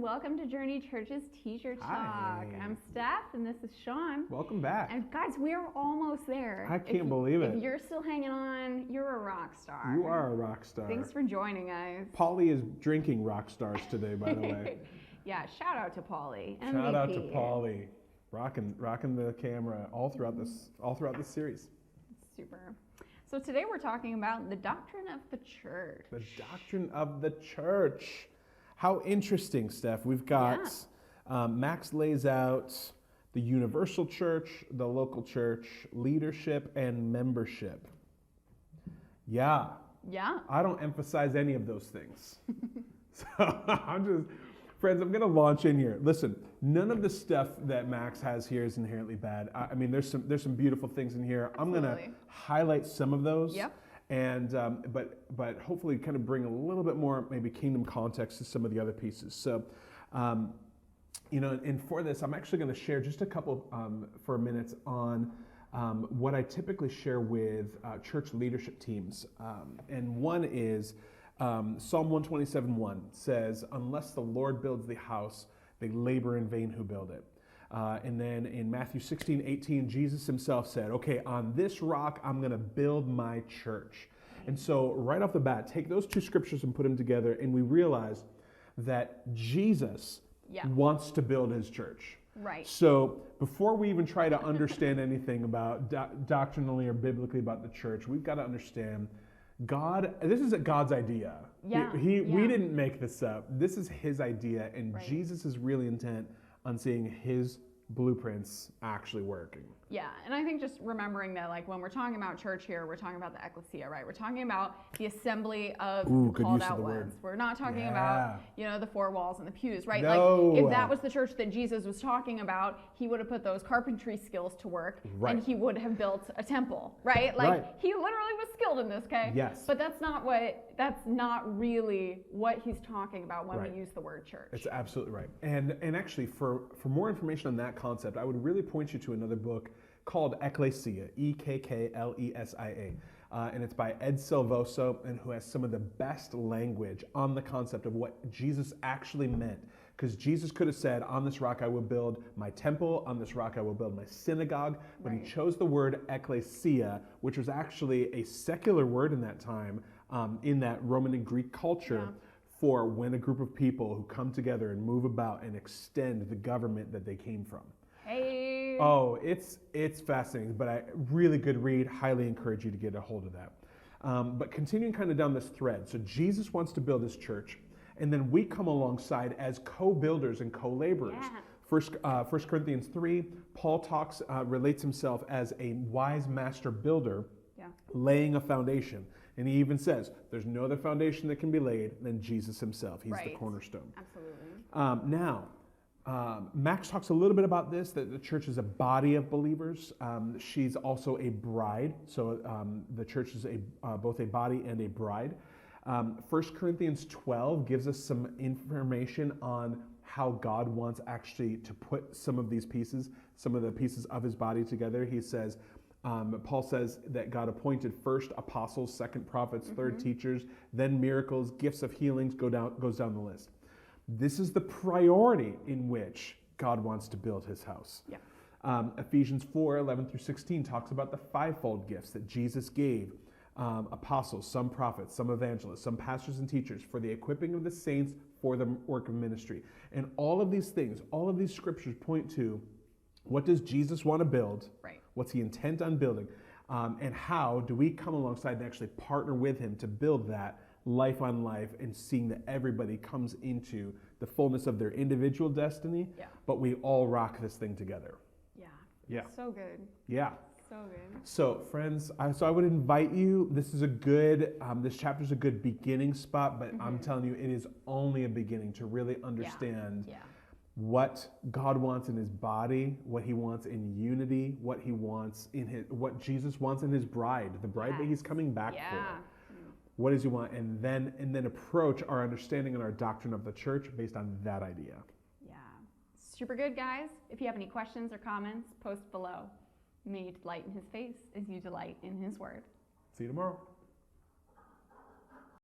welcome to Journey Church's Teacher Talk. Hi. I'm Steph, and this is Sean. Welcome back. And guys, we are almost there. I can't believe it. If you're still hanging on, you're a rock star. You are a rock star. Thanks for joining us. Polly is drinking rock stars today, by the way. Yeah, shout out to Polly. Shout out to Polly, rocking the camera all throughout this series. Super. So today we're talking about the doctrine of the church. The doctrine of the church. How interesting, Steph. We've got Max lays out the universal church, the local church, leadership, and membership. Yeah. I don't emphasize any of those things. So friends, I'm going to launch in here. Listen, none of the stuff that Max has here is inherently bad. I mean, there's some beautiful things in here. Absolutely. I'm going to highlight some of those. Yep. And but hopefully kind of bring a little bit more maybe kingdom context to some of the other pieces. So, and for this, I'm actually going to share just a couple for minutes on what I typically share with church leadership teams. And one is Psalm 127:1 says, "Unless the Lord builds the house, they labor in vain who build it." And then in Matthew 16:18, Jesus himself said, okay, on this rock, I'm going to build my church. And so right off the bat, take those two scriptures and put them together, and we realize that Jesus wants to build his church. Right. So before we even try to understand anything about doctrinally or biblically about the church, we've got to understand this is God's idea. We didn't make this up. This is his idea, and Jesus is really intent on seeing his blueprints actually working. Yeah, and I think just remembering that, like, when we're talking about church here, we're talking about the ecclesia, right? We're talking about the assembly of the called out ones. We're not talking about, the four walls and the pews, right? No. Like, if that was the church that Jesus was talking about, he would have put those carpentry skills to work, and he would have built a temple, right? Like, he literally was skilled in this, okay? Yes. But that's not really what he's talking about when we use the word church. It's absolutely right. And actually, for more information on that concept, I would really point you to another book called Ecclesia, Ecclesia, and it's by Ed Silvoso, and who has some of the best language on the concept of what Jesus actually meant. Because Jesus could have said, on this rock I will build my temple, on this rock I will build my synagogue, but he chose the word ecclesia, which was actually a secular word in that time, in that Roman and Greek culture, for when a group of people who come together and move about and extend the government that they came from. Hey. Oh, it's fascinating, but a really good read. Highly encourage you to get a hold of that. But continuing kind of down this thread, so Jesus wants to build his church, and then we come alongside as co-builders and co-laborers. Yeah. 1 Corinthians 3, Paul relates himself as a wise master builder, laying a foundation. And he even says, there's no other foundation that can be laid than Jesus himself. He's the cornerstone. Absolutely. Max talks a little bit about this, that the church is a body of believers. She's also a bride. So the church is both a body and a bride. 1 Corinthians 12 gives us some information on how God wants actually to put some of the pieces of his body together. He says, Paul says that God appointed first apostles, second prophets, third teachers, then miracles, gifts of healings, goes down the list. This is the priority in which God wants to build his house. Yeah. Ephesians 4:11-16 talks about the fivefold gifts that Jesus gave apostles, some prophets, some evangelists, some pastors and teachers for the equipping of the saints for the work of ministry. And all of these things, all of these scriptures point to what does Jesus want to build? Right. What's he intent on building? And how do we come alongside and actually partner with him to build that life on life, and seeing that everybody comes into the fullness of their individual destiny, but we all rock this thing together. Yeah. So good. Yeah. So good. So friends, I would invite you, this chapter is a good beginning spot, but I'm telling you, it is only a beginning to really understand what God wants in his body, what he wants in unity, what Jesus wants in his bride, the bride that he's coming back for. What does he want? And then approach our understanding and our doctrine of the church based on that idea. Yeah. Super good, guys. If you have any questions or comments, post below. May you delight in his face as you delight in his word. See you tomorrow.